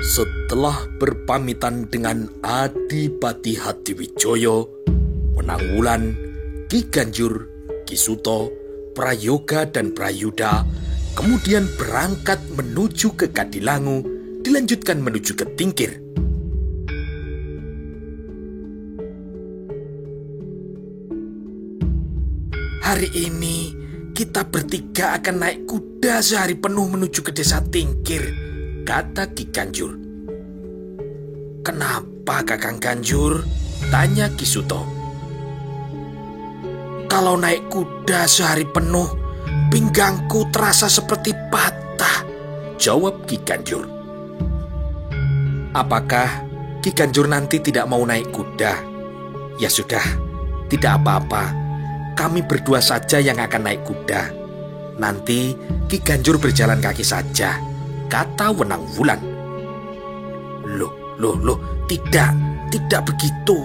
Setelah berpamitan dengan Adipati Hadiwijoyo, Wenangwulan, Ki Ganjur, Ki Suto, Prayoga dan Prayuda kemudian berangkat menuju ke Kadilangu, dilanjutkan menuju ke Tingkir. Hari ini kita bertiga akan naik kuda sehari penuh menuju ke desa Tingkir, kata Ki Ganjur. Kenapa Kakang Ganjur? Tanya Ki Suto. Kalau naik kuda sehari penuh, pinggangku terasa seperti patah, jawab Ki Ganjur. Apakah Ki Ganjur nanti tidak mau naik kuda? Ya sudah, tidak apa-apa. Kami berdua saja yang akan naik kuda. Nanti Ki Ganjur berjalan kaki saja, kata Wenangwulan. Loh, tidak begitu.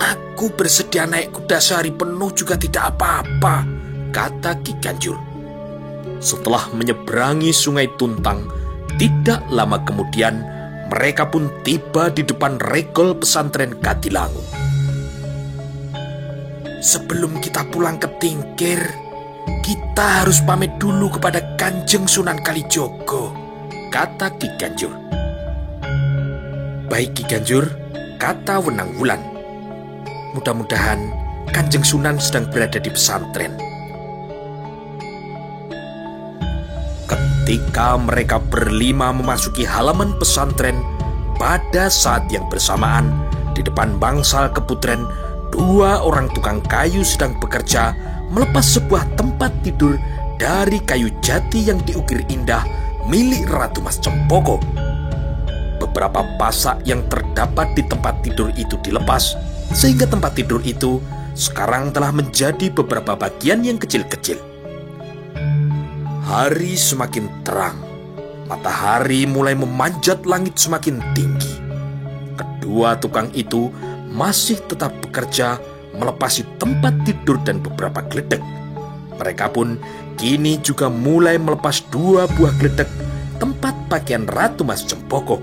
Aku bersedia naik kuda sehari penuh juga tidak apa-apa, kata Ki Ganjur. Setelah menyeberangi Sungai Tuntang, tidak lama kemudian mereka pun tiba di depan regol pesantren Kadilangu. Sebelum kita pulang ke Tingkir, kita harus pamit dulu kepada Kanjeng Sunan Kalijogo, kata Ki Ganjur. Baik Ki Ganjur, kata Wenangwulan. Mudah-mudahan Kanjeng Sunan sedang berada di pesantren. Ketika mereka berlima memasuki halaman pesantren, pada saat yang bersamaan di depan bangsal keputren, dua orang tukang kayu sedang bekerja melepas sebuah tempat tidur dari kayu jati yang diukir indah milik Ratu Mas Cempoko. Beberapa pasak yang terdapat di tempat tidur itu dilepas, sehingga tempat tidur itu sekarang telah menjadi beberapa bagian yang kecil-kecil. Hari semakin terang, matahari mulai memanjat langit semakin tinggi. Kedua tukang itu masih tetap bekerja melepasi tempat tidur dan beberapa gledek. Mereka pun kini juga mulai melepas dua buah gledek tempat pakaian Ratu Mas Cempoko.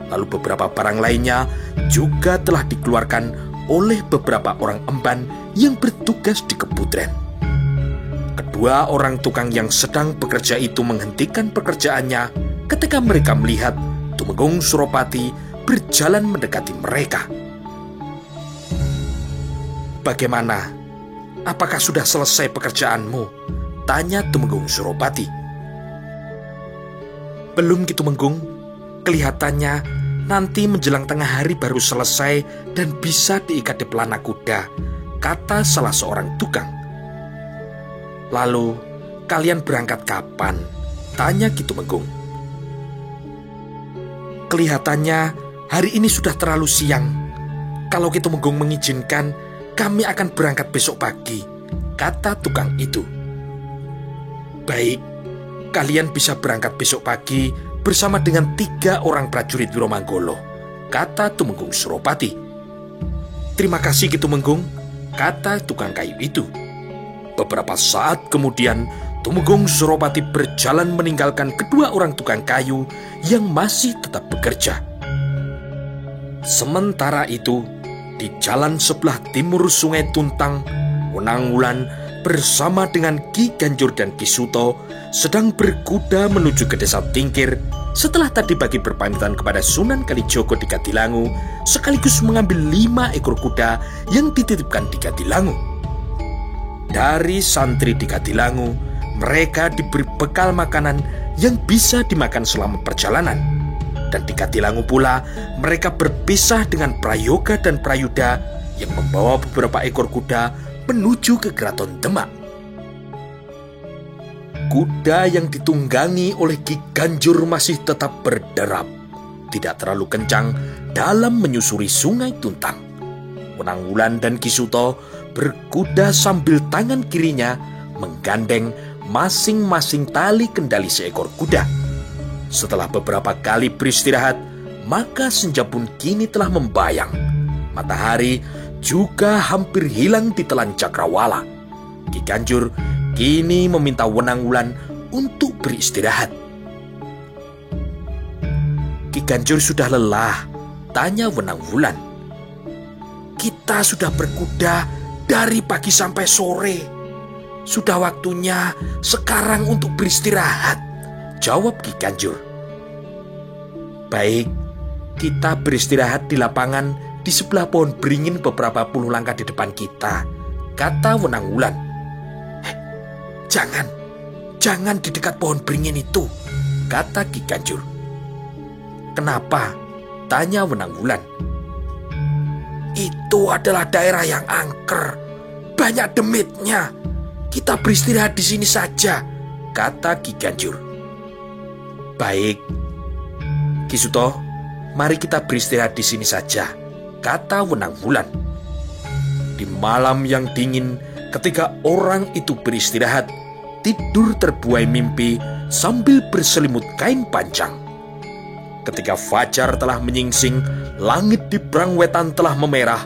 Lalu beberapa barang lainnya juga telah dikeluarkan oleh beberapa orang emban yang bertugas di keputren. Kedua orang tukang yang sedang bekerja itu menghentikan pekerjaannya ketika mereka melihat Tumenggung Suropati berjalan mendekati mereka. Bagaimana? Apakah sudah selesai pekerjaanmu? Tanya Tumenggung Suropati. Belum Ki Tumenggung. Kelihatannya nanti menjelang tengah hari baru selesai dan bisa diikat di pelana kuda, kata salah seorang tukang. Lalu, kalian berangkat kapan? Tanya Ki Tumenggung. Kelihatannya hari ini sudah terlalu siang. Kalau Ki Tumenggung mengizinkan, kami akan berangkat besok pagi, kata tukang itu. Baik, kalian bisa berangkat besok pagi bersama dengan 3 orang prajurit Wiromanggolo, kata Tumenggung Suropati. Terima kasih Ki Tumenggung, kata tukang kayu itu. Beberapa saat kemudian, Tumenggung Suropati berjalan meninggalkan kedua orang tukang kayu yang masih tetap bekerja. Sementara itu, di jalan sebelah timur Sungai Tuntang, Wenangwulan bersama dengan Ki Ganjur dan Ki Suto sedang berkuda menuju ke desa Tingkir setelah tadi pagi berpamitan kepada Sunan Kalijogo di Kadilangu, sekaligus mengambil 5 ekor kuda yang dititipkan di Kadilangu. Dari santri di Kadilangu, mereka diberi bekal makanan yang bisa dimakan selama perjalanan. Dan di Kadilangu pula, mereka berpisah dengan Prayoga dan Prayuda yang membawa beberapa ekor kuda menuju ke Keraton Demak. Kuda yang ditunggangi oleh Ki Ganjur masih tetap berderap, tidak terlalu kencang dalam menyusuri Sungai Tuntang. Wenangwulan dan Ki Suto berkuda sambil tangan kirinya menggandeng masing-masing tali kendali seekor kuda. Setelah beberapa kali beristirahat, maka senja pun kini telah membayang. Matahari juga hampir hilang di telan cakrawala. Ki Ganjur kini meminta Wenangwulan untuk beristirahat. Ki Ganjur sudah lelah? Tanya Wenang Wulan. Kita sudah berkuda dari pagi sampai sore. Sudah waktunya sekarang untuk beristirahat, jawab Ki Ganjur. Baik, kita beristirahat di lapangan di sebelah pohon beringin beberapa puluh langkah di depan kita, kata Wenang Wulan. Jangan di dekat pohon beringin itu, kata Ki Ganjur. Kenapa? Tanya Wenang Wulan. Itu adalah daerah yang angker, banyak demitnya. Kita beristirahat di sini saja, kata Ki Ganjur. Baik, Ki Suto, mari kita beristirahat di sini saja, kata Wenang Wulan. Di malam yang dingin, ketika orang itu beristirahat, tidur terbuai mimpi sambil berselimut kain panjang. Ketika fajar telah menyingsing, langit di Brangwetan telah memerah,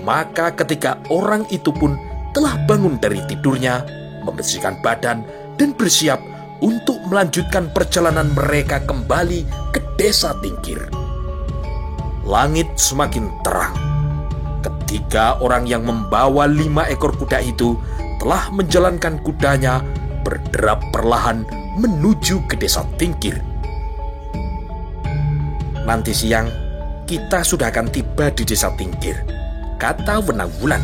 maka ketika orang itu pun telah bangun dari tidurnya, membersihkan badan dan bersiap untuk melanjutkan perjalanan mereka kembali ke desa Tingkir. Langit semakin terang. Ketiga orang yang membawa 5 ekor kuda itu telah menjalankan kudanya berderap perlahan menuju ke desa Tingkir. Nanti siang, kita sudah akan tiba di desa Tingkir, kata Wenang Wulan.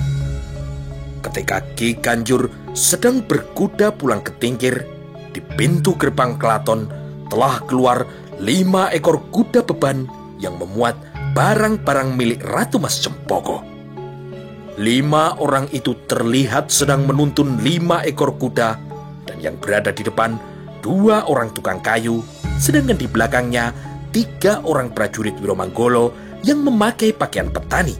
Ketika Ki Ganjur sedang berkuda pulang ke Tingkir, di pintu gerbang keraton telah keluar 5 ekor kuda beban yang memuat barang-barang milik Ratu Mas Cempoko. 5 orang itu terlihat sedang menuntun 5 ekor kuda, dan yang berada di depan 2 orang tukang kayu, sedangkan di belakangnya 3 orang prajurit Wiromanggolo yang memakai pakaian petani.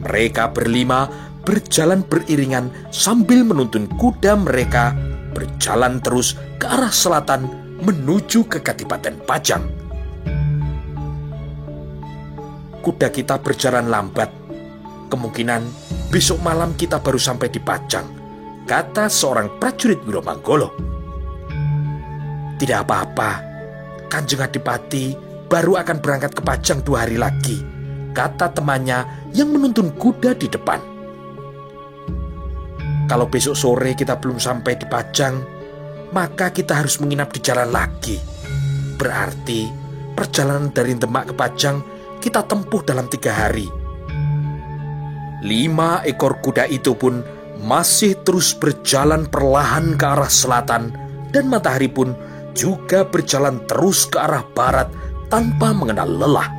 Mereka berlima berjalan beriringan sambil menuntun kuda mereka berjalan terus ke arah selatan menuju ke Kadipaten Pajang. Kuda kita berjalan lambat. Kemungkinan besok malam kita baru sampai di Pajang, kata seorang prajurit Wiromanggolo. Tidak apa-apa, Kanjeng Adipati baru akan berangkat ke Pajang 2 hari lagi, kata temannya yang menuntun kuda di depan. Kalau besok sore kita belum sampai di Pajang, maka kita harus menginap di jalan lagi. Berarti perjalanan dari Demak ke Pajang kita tempuh dalam 3 hari. 5 ekor kuda itu pun masih terus berjalan perlahan ke arah selatan, dan matahari pun juga berjalan terus ke arah barat tanpa mengenal lelah.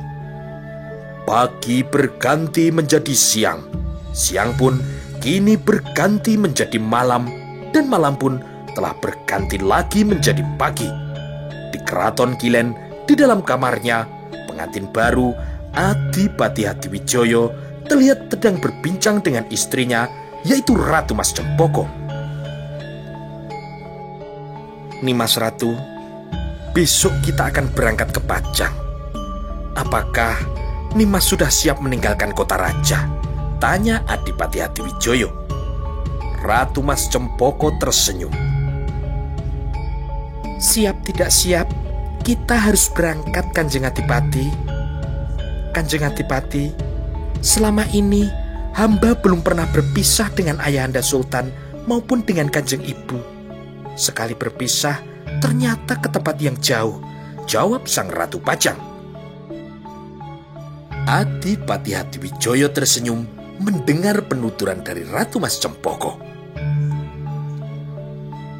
Pagi berganti menjadi siang, siang pun kini berganti menjadi malam, dan malam pun telah berganti lagi menjadi pagi. Di Keraton Kilen, di dalam kamarnya, pengantin baru Adipati Hadiwijoyo terlihat sedang berbincang dengan istrinya, yaitu Ratu Mas Cempoko. Nimas Ratu, besok kita akan berangkat ke Pajang. Apakah Nimas sudah siap meninggalkan kota raja? Tanya Adipati Hadiwijoyo. Ratu Mas Cempoko tersenyum. Siap tidak siap, kita harus berangkat, Kanjeng Adipati. Kanjeng Adipati, selama ini hamba belum pernah berpisah dengan Ayahanda Sultan maupun dengan Kanjeng Ibu. Sekali berpisah, ternyata ke tempat yang jauh, jawab sang Ratu Pajang. Adipati Hadiwijoyo tersenyum mendengar penuturan dari Ratu Mas Cempoko.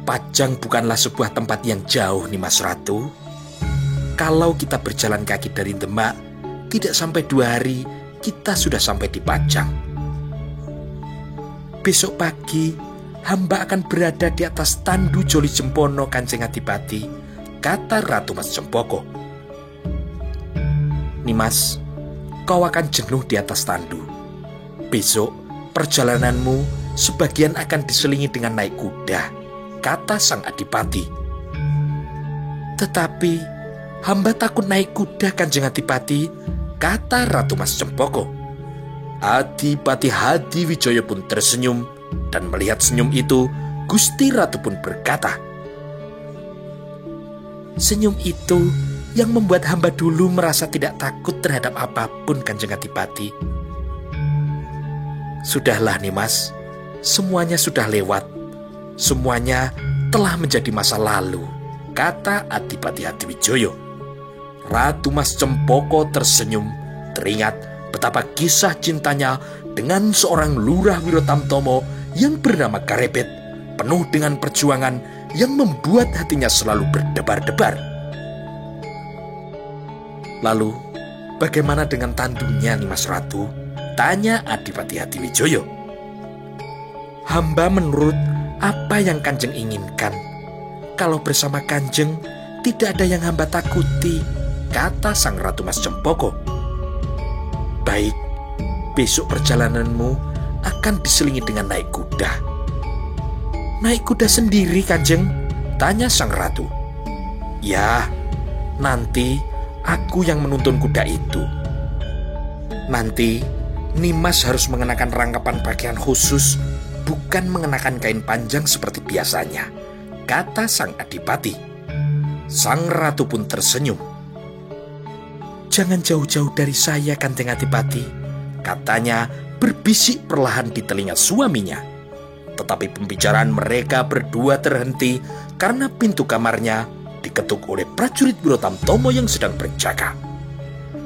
Pajang bukanlah sebuah tempat yang jauh, Nimas Ratu. Kalau kita berjalan kaki dari Demak, tidak sampai 2 hari, kita sudah sampai di Pajang. Besok pagi, hamba akan berada di atas tandu Joli Jempono, Kanjeng Adipati, kata Ratu Mas Cempoko. Nimas, kau akan jenuh di atas tandu. Besok perjalananmu sebagian akan diselingi dengan naik kuda, kata sang Adipati. Tetapi hamba takut naik kuda, Kanjeng Adipati, kata Ratu Mas Cempoko. Adipati Hadiwijoyo pun tersenyum, dan melihat senyum itu, Gusti Ratu pun berkata, senyum itu yang membuat hamba dulu merasa tidak takut terhadap apapun, Kanjeng Adipati. Sudahlah Nimas, semuanya sudah lewat. Semuanya telah menjadi masa lalu, kata Adipati Hadiwijoyo. Ratu Mas Cempoko tersenyum, teringat betapa kisah cintanya dengan seorang Lurah Wirotamtomo yang bernama Karebet, penuh dengan perjuangan yang membuat hatinya selalu berdebar-debar. Lalu, bagaimana dengan tandungnya, Nimas Ratu? Tanya Adipati Hadiwijoyo. Hamba menurut apa yang Kanjeng inginkan. Kalau bersama Kanjeng, tidak ada yang hamba takuti, kata Sang Ratu Mas Cempoko. Baik, besok perjalananmu akan diselingi dengan naik kuda. Naik kuda sendiri, Kanjeng? Tanya Sang Ratu. Ya, nanti aku yang menuntun kuda itu. Nanti Nimas harus mengenakan rangkapan pakaian khusus, bukan mengenakan kain panjang seperti biasanya, kata Sang Adipati. Sang Ratu pun tersenyum. Jangan jauh-jauh dari saya, Kanjeng Adipati, katanya berbisik perlahan di telinga suaminya. Tetapi pembicaraan mereka berdua terhenti karena pintu kamarnya diketuk oleh prajurit Wirotamtomo yang sedang berjaga.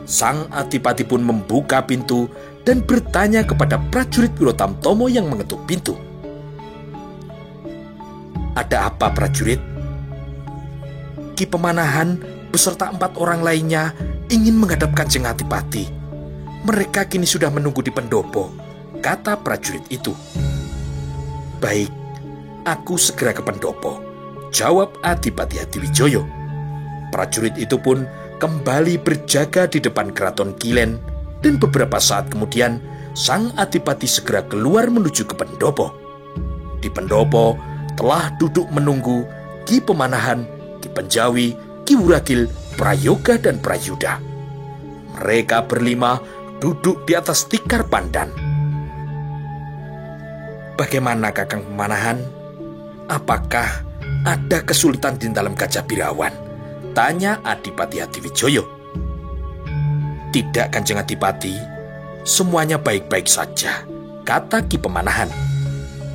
Sang Adipati pun membuka pintu dan bertanya kepada prajurit Wirotamtomo yang mengetuk pintu. Ada apa, prajurit? Ki Pemanahan beserta 4 orang lainnya ingin menghadap Kanjeng Adipati. Mereka kini sudah menunggu di pendopo, kata prajurit itu. Baik, aku segera ke pendopo, jawab Adipati Hadiwijoyo. Prajurit itu pun kembali berjaga di depan keraton Kilen, dan beberapa saat kemudian Sang Adipati segera keluar menuju ke pendopo. Di pendopo telah duduk menunggu Ki Pemanahan, Ki Penjawi, Ki Wuragil, Prayoga, dan Prayuda. Mereka berlima duduk di atas tikar pandan. Bagaimana Kakang Pemanahan? Apakah ada kesulitan di dalam Gajah Birawan? Tanya Adipati Hadiwijoyo. Tidak, Kanjeng Adipati, semuanya baik-baik saja, kata Ki Pemanahan.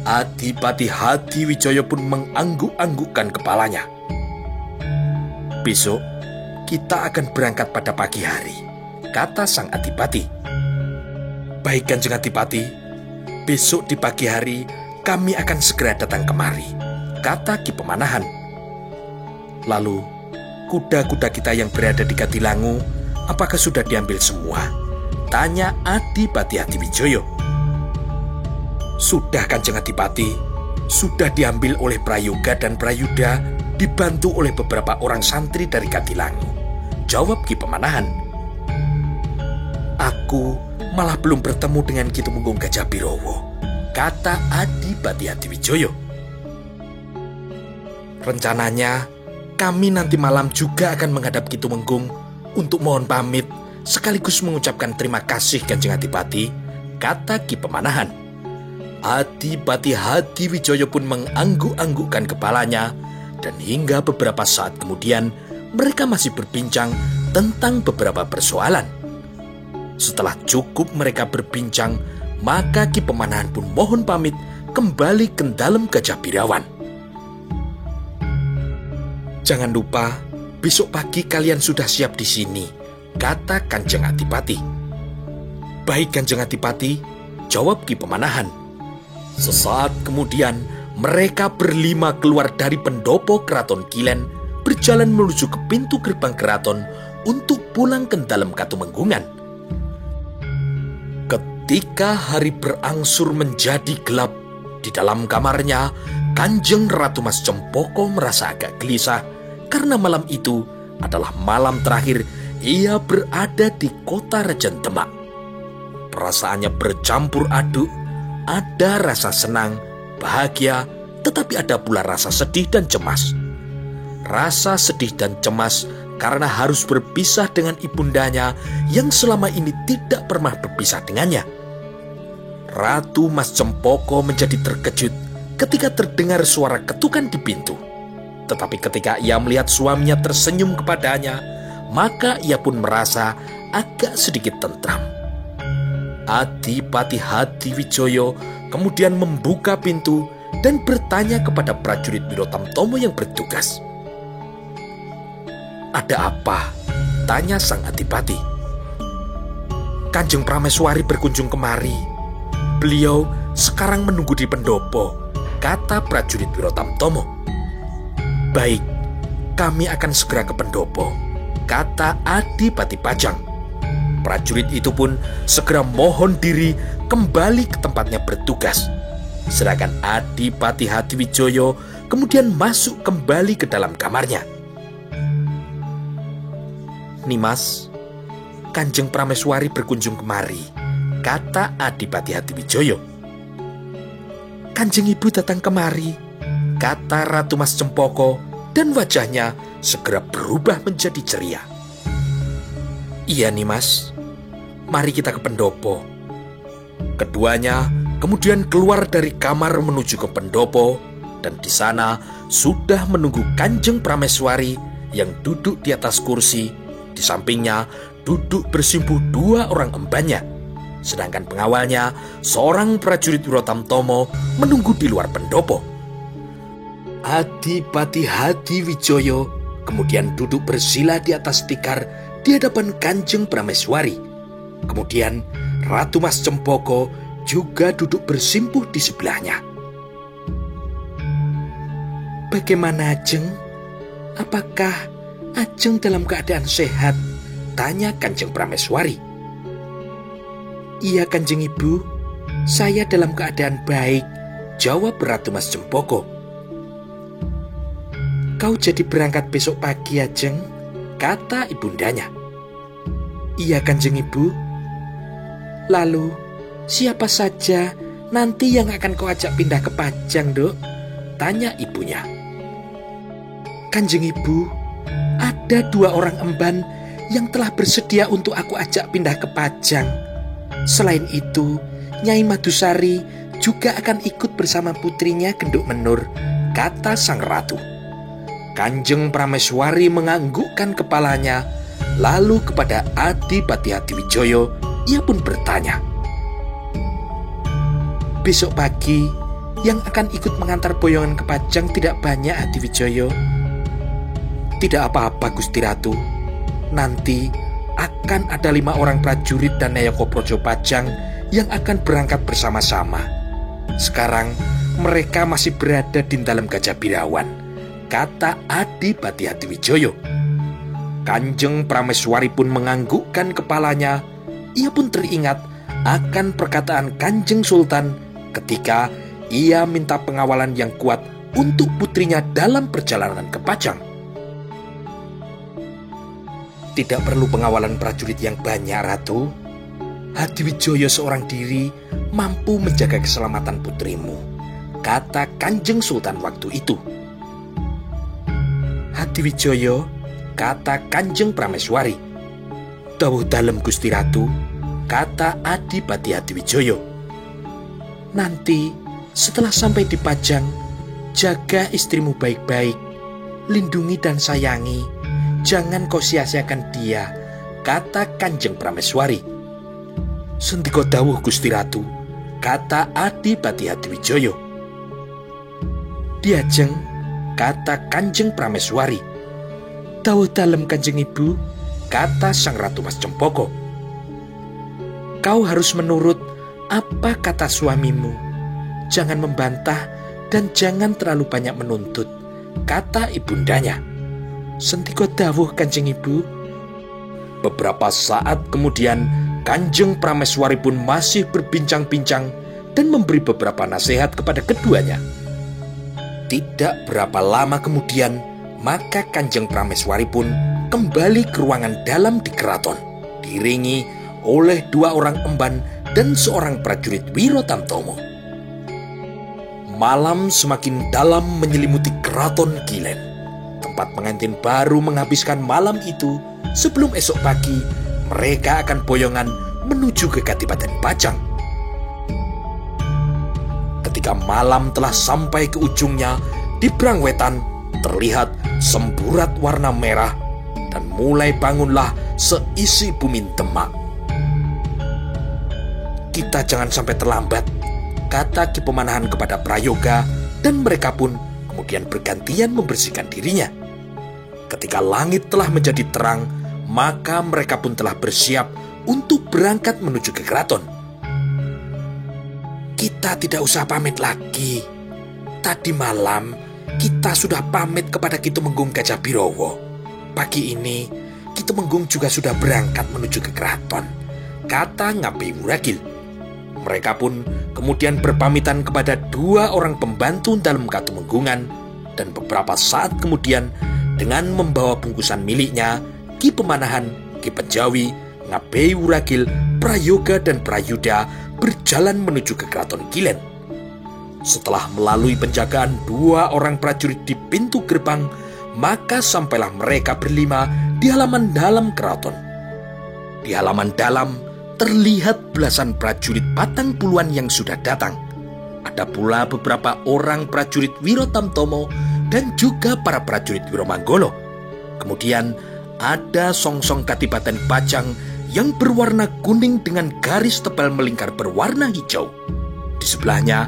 Adipati Hadiwijoyo pun mengangguk-anggukkan kepalanya. Besok kita akan berangkat pada pagi hari, kata Sang Adipati. Baik, Kanjeng Adipati, besok di pagi hari kami akan segera datang kemari, kata Ki Pemanahan. Lalu, kuda-kuda kita yang berada di Katilangu, apakah sudah diambil semua? Tanya Adipati Hadiwijoyo. Sudah, Kanjeng Adipati, sudah diambil oleh Prayoga dan Prayuda, dibantu oleh beberapa orang santri dari Katilangu, jawab Ki Pemanahan. Aku malah belum bertemu dengan Ki Tumenggung Gajah Birowo, kata Adipati Hadiwijoyo. Rencananya kami nanti malam juga akan menghadap Ki Tumenggung untuk mohon pamit sekaligus mengucapkan terima kasih, Kanjeng Adipati, kata Ki Pemanahan. Adipati Hadiwijoyo pun mengangguk-anggukkan kepalanya, dan hingga beberapa saat kemudian mereka masih berbincang tentang beberapa persoalan. Setelah cukup mereka berbincang, maka Ki Pemanahan pun mohon pamit kembali ke dalam Gajah Birawan. Jangan lupa, besok pagi kalian sudah siap di sini, kata Kanjeng Adipati. Baik, Kanjeng Adipati, jawab Ki Pemanahan. Sesaat kemudian, mereka berlima keluar dari pendopo keraton Kilen, berjalan menuju ke pintu gerbang keraton untuk pulang ke dalam Katumenggungan. Ketika hari berangsur menjadi gelap, di dalam kamarnya, Kanjeng Ratu Mas Cempoko merasa agak gelisah karena malam itu adalah malam terakhir ia berada di kota Rajan Demak. Perasaannya bercampur aduk, ada rasa senang, bahagia, tetapi ada pula rasa sedih dan cemas. Rasa sedih dan cemas karena harus berpisah dengan ibundanya yang selama ini tidak pernah berpisah dengannya. Ratu Mas Cempoko menjadi terkejut ketika terdengar suara ketukan di pintu. Tetapi ketika ia melihat suaminya tersenyum kepadanya, maka ia pun merasa agak sedikit tentram. Adipati Hadiwijoyo kemudian membuka pintu dan bertanya kepada prajurit Wirotamtomo yang bertugas. "Ada apa?" tanya sang adipati. "Kanjeng Prameswari berkunjung kemari. Beliau sekarang menunggu di pendopo," kata prajurit Wirotamtomo. "Baik, kami akan segera ke pendopo," kata Adipati Pajang. Prajurit itu pun segera mohon diri kembali ke tempatnya bertugas. Sedangkan Adipati Hadiwijoyo kemudian masuk kembali ke dalam kamarnya. "Nimas, Kanjeng Prameswari berkunjung kemari," kata Adipati Hadiwijoyo. "Kanjeng Ibu datang kemari," kata Ratu Mas Cempoko, dan wajahnya segera berubah menjadi ceria. "Iya Nimas, mari kita ke pendopo." Keduanya kemudian keluar dari kamar menuju ke pendopo, dan di sana sudah menunggu Kanjeng Prameswari yang duduk di atas kursi. Di sampingnya duduk bersimpuh 2 orang embannya, sedangkan pengawalnya seorang prajurit Wirotamtomo menunggu di luar pendopo. Adipati Hadiwijoyo kemudian duduk bersila di atas tikar di hadapan Kanjeng Prameswari. Kemudian Ratu Mas Cempoko juga duduk bersimpuh di sebelahnya. "Bagaimana Ajeng? Apakah Ajeng dalam keadaan sehat?" tanya Kanjeng Prameswari. "Iya Kanjeng Ibu, saya dalam keadaan baik," jawab Ratu Mas Cempoko. "Kau jadi berangkat besok pagi Ajeng?" kata ibundanya. "Iya Kanjeng Ibu." "Lalu siapa saja nanti yang akan kau ajak pindah ke Pajang, Dok?" tanya ibunya. "Kanjeng Ibu, ada 2 orang emban yang telah bersedia untuk aku ajak pindah ke Pajang. Selain itu, Nyai Madusari juga akan ikut bersama putrinya Genduk Menur," kata sang ratu. Kanjeng Prameswari menganggukkan kepalanya, lalu kepada Adipati Hadiwijoyo ia pun bertanya, "Besok pagi yang akan ikut mengantar boyongan ke Pajang tidak banyak Hadiwijoyo?" "Tidak apa-apa Gusti Ratu. Nanti akan ada 5 orang prajurit dan Nayaka Praja Pajang yang akan berangkat bersama-sama. Sekarang mereka masih berada di dalam Gajah Birawan," kata Adipati Hadiwijoyo. Kanjeng Prameswari pun menganggukkan kepalanya. Ia pun teringat akan perkataan Kanjeng Sultan ketika ia minta pengawalan yang kuat untuk putrinya dalam perjalanan ke Pajang. "Tidak perlu pengawalan prajurit yang banyak, Ratu. Hadiwijoyo seorang diri mampu menjaga keselamatan putrimu," kata Kanjeng Sultan waktu itu. "Hadiwijoyo," kata Kanjeng Prameswari. "Dawuh dalem Gusti Ratu," kata Adipati Hadiwijoyo. "Nanti setelah sampai di Pajang, jaga istrimu baik-baik, lindungi dan sayangi, jangan kau sia-siakan dia," kata Kanjeng Prameswari. "Sendika dawuh Gusti Ratu," kata Adipati Hadiwijoyo. "Diajeng," kata Kanjeng Prameswari. "Dawuh dalem Kanjeng Ibu," kata sang Ratu Mas Cempoko. "Kau harus menurut apa kata suamimu. Jangan membantah dan jangan terlalu banyak menuntut," kata ibundanya. "Sendika dawuh Kanjeng Ibu." Beberapa saat kemudian Kanjeng Prameswari pun masih berbincang-bincang dan memberi beberapa nasihat kepada keduanya. Tidak berapa lama kemudian, maka Kanjeng Prameswari pun kembali ke ruangan dalam di keraton, diiringi oleh 2 orang emban dan seorang prajurit Wirotamtomo. Malam semakin dalam menyelimuti keraton Kilen. Tempat pengantin baru menghabiskan malam itu sebelum esok pagi mereka akan boyongan menuju ke Kadipaten Pajang. Ketika malam telah sampai ke ujungnya, di Brangwetan terlihat semburat warna merah dan mulai bangunlah seisi bumi Demak. "Kita jangan sampai terlambat," kata Ki Pemanahan kepada Prayoga, dan mereka pun kemudian bergantian membersihkan dirinya. Ketika langit telah menjadi terang, maka mereka pun telah bersiap untuk berangkat menuju ke keraton. "Kita tidak usah pamit lagi. Tadi malam kita sudah pamit kepada Ki Tumenggung Gajah Birowo. Pagi ini Ki Tumenggung juga sudah berangkat menuju ke keraton," kata Ngabei Wuragil. Mereka pun kemudian berpamitan kepada 2 orang pembantu dalam Katumenggungan, dan beberapa saat kemudian dengan membawa bungkusan miliknya, Ki Pemanahan, Ki Penjawi, Ngabei Wuragil, Prayoga dan Prayuda berjalan menuju ke keraton Kilen. Setelah melalui penjagaan 2 orang prajurit di pintu gerbang, maka sampailah mereka berlima di halaman dalam keraton. Di halaman dalam terlihat belasan prajurit patang puluhan yang sudah datang. Ada pula beberapa orang prajurit Wiro Tamtomo dan juga para prajurit Wiromanggolo. Kemudian ada songsong Kadipaten Pajang yang berwarna kuning dengan garis tebal melingkar berwarna hijau. Di sebelahnya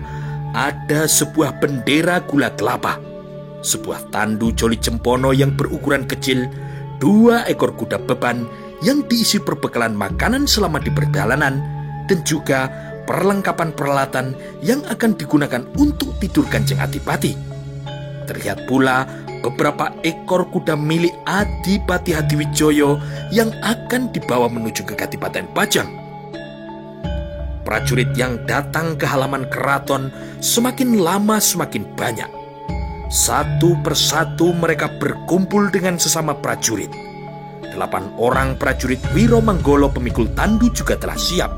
ada sebuah bendera gula kelapa, sebuah tandu Joli Cempono yang berukuran kecil, 2 ekor kuda beban yang diisi perbekalan makanan selama di perjalanan, dan juga perlengkapan peralatan yang akan digunakan untuk tidur Kanjeng Adipati. Terlihat pula beberapa ekor kuda milik Adipati Hadiwijoyo yang akan dibawa menuju ke Kadipaten Pajang. Prajurit yang datang ke halaman keraton semakin lama semakin banyak. Satu persatu mereka berkumpul dengan sesama prajurit. 8 orang prajurit Wiromanggolo pemikul tandu juga telah siap.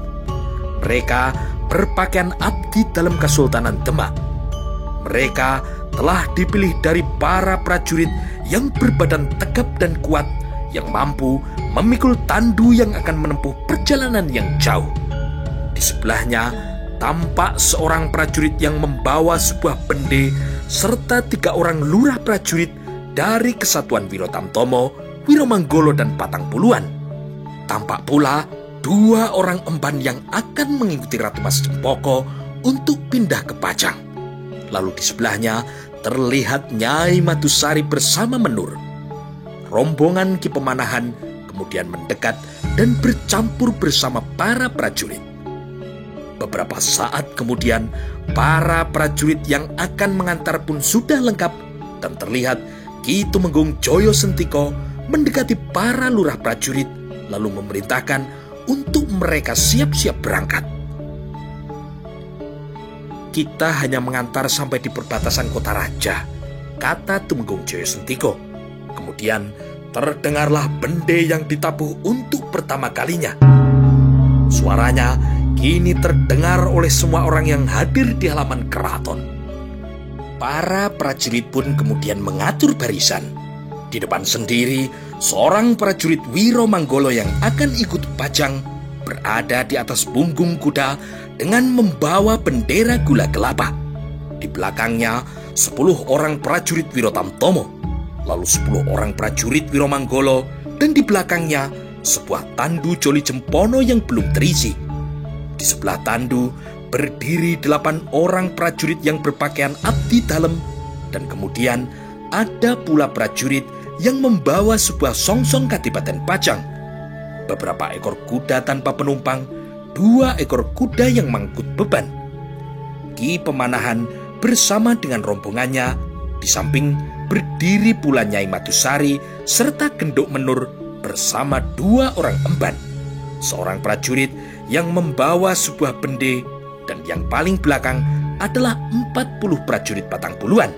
Mereka berpakaian abdi dalam Kesultanan Demak. Mereka telah dipilih dari para prajurit yang berbadan tegap dan kuat, yang mampu memikul tandu yang akan menempuh perjalanan yang jauh. Di sebelahnya tampak seorang prajurit yang membawa sebuah bende serta 3 orang lurah prajurit dari Kesatuan Wiro Tamtomo, Wiromanggolo dan Patang Puluhan. Tampak pula 2 orang emban yang akan mengikuti Ratu Mas Cempoko untuk pindah ke Pajang. Lalu di sebelahnya terlihat Nyai Matusari bersama Menur. Rombongan Ki Pemanahan kemudian mendekat dan bercampur bersama para prajurit. Beberapa saat kemudian, para prajurit yang akan mengantar pun sudah lengkap, dan terlihat Ki Tumenggung Joyo Sentiko mendekati para lurah prajurit, lalu memerintahkan untuk mereka siap-siap berangkat. "Kita hanya mengantar sampai di perbatasan Kota Raja," kata Tumenggung Joyo Sentiko. Kemudian terdengarlah bende yang ditabuh untuk pertama kalinya. Suaranya kini terdengar oleh semua orang yang hadir di halaman keraton. Para prajurit pun kemudian mengatur barisan. Di depan sendiri, seorang prajurit Wiromanggolo yang akan ikut Pajang berada di atas punggung kuda dengan membawa bendera gula kelapa. Di belakangnya 10 orang prajurit Wiro Tamtomo, lalu 10 orang prajurit Wiromanggolo, dan di belakangnya sebuah tandu Joli Cempono yang belum terisi. Di sebelah tandu berdiri 8 orang prajurit yang berpakaian abdi dalam, dan kemudian ada pula prajurit yang membawa sebuah songsong Kadipaten Pajang, beberapa ekor kuda tanpa penumpang, 2 ekor kuda yang mengangkut beban. Ki Pemanahan bersama dengan rombongannya, di samping berdiri pula Nyai Matusari serta Genduk Menur bersama 2 orang emban, seorang prajurit yang membawa sebuah bende, dan yang paling belakang adalah 40 prajurit Patang Puluhan.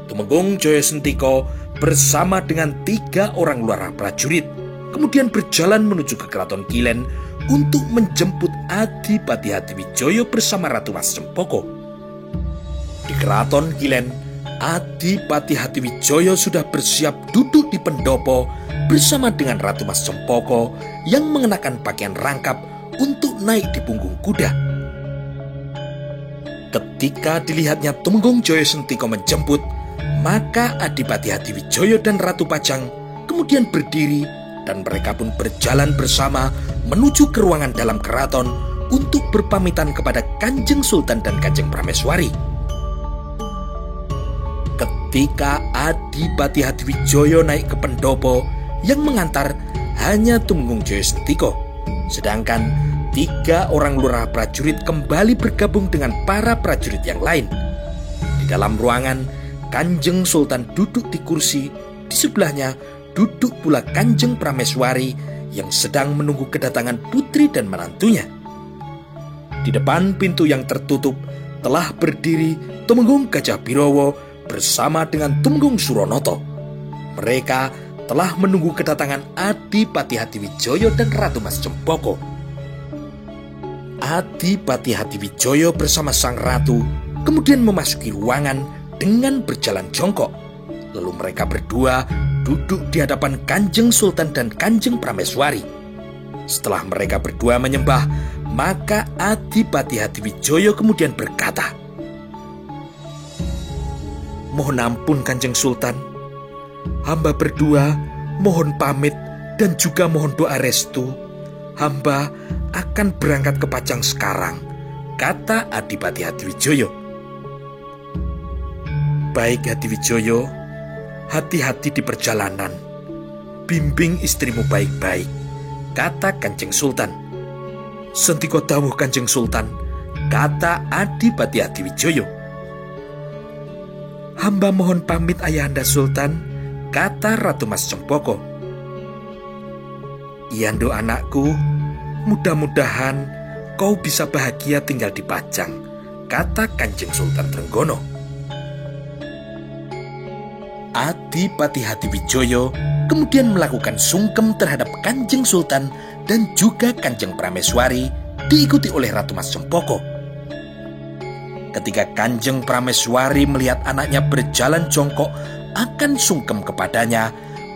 Tumenggung Joyo Sentiko bersama dengan 3 orang lurah prajurit kemudian berjalan menuju ke Keraton Kilen untuk menjemput Adipati Hadiwijoyo bersama Ratu Mas Cempoko. Di Keraton Kilen, Adipati Hadiwijoyo sudah bersiap duduk di pendopo bersama dengan Ratu Mas Cempoko yang mengenakan pakaian rangkap untuk naik di punggung kuda. Ketika dilihatnya Tumenggung Joyo Sentiko menjemput, maka Adipati Hadiwijoyo dan Ratu Pajang kemudian berdiri dan mereka pun berjalan bersama menuju ke ruangan dalam keraton untuk berpamitan kepada Kanjeng Sultan dan Kanjeng Prameswari. Ketika Adipati Hadiwijoyo naik ke pendopo, yang mengantar hanya Tumenggung Jaya Sentiko, sedangkan 3 orang lurah prajurit kembali bergabung dengan para prajurit yang lain. Di dalam ruangan, Kanjeng Sultan duduk di kursi, di sebelahnya duduk pula Kanjeng Prameswari yang sedang menunggu kedatangan putri dan menantunya. Di depan pintu yang tertutup telah berdiri Tumenggung Gajah Birowo bersama dengan Tumenggung Suronoto. Mereka telah menunggu kedatangan Adipati Hadiwijoyo dan Ratu Mas Cempoko. Adipati Hadiwijoyo bersama sang ratu kemudian memasuki ruangan dengan berjalan jongkok. Lalu mereka berdua duduk di hadapan Kanjeng Sultan dan Kanjeng Prameswari. Setelah mereka berdua menyembah, maka Adipati Hadiwijoyo kemudian berkata, "Mohon ampun Kanjeng Sultan, hamba berdua mohon pamit dan juga mohon doa restu. Hamba akan berangkat ke Pajang sekarang," kata Adipati Hadiwijoyo. "Baik Hadiwijoyo, hati-hati di perjalanan. Bimbing istrimu baik-baik," kata Kanjeng Sultan. "Sentiko dawuh Kanjeng Sultan," kata Adipati Hadiwijoyo. "Hamba mohon pamit Ayahanda Sultan," kata Ratu Mas Cempoko. "Iyando anakku, mudah-mudahan kau bisa bahagia tinggal di Pajang," kata Kanjeng Sultan Trenggono. Adipati Hadiwijoyo kemudian melakukan sungkem terhadap Kanjeng Sultan dan juga Kanjeng Prameswari, diikuti oleh Ratu Mas Cempoko. Ketika Kanjeng Prameswari melihat anaknya berjalan jongkok akan sungkem kepadanya,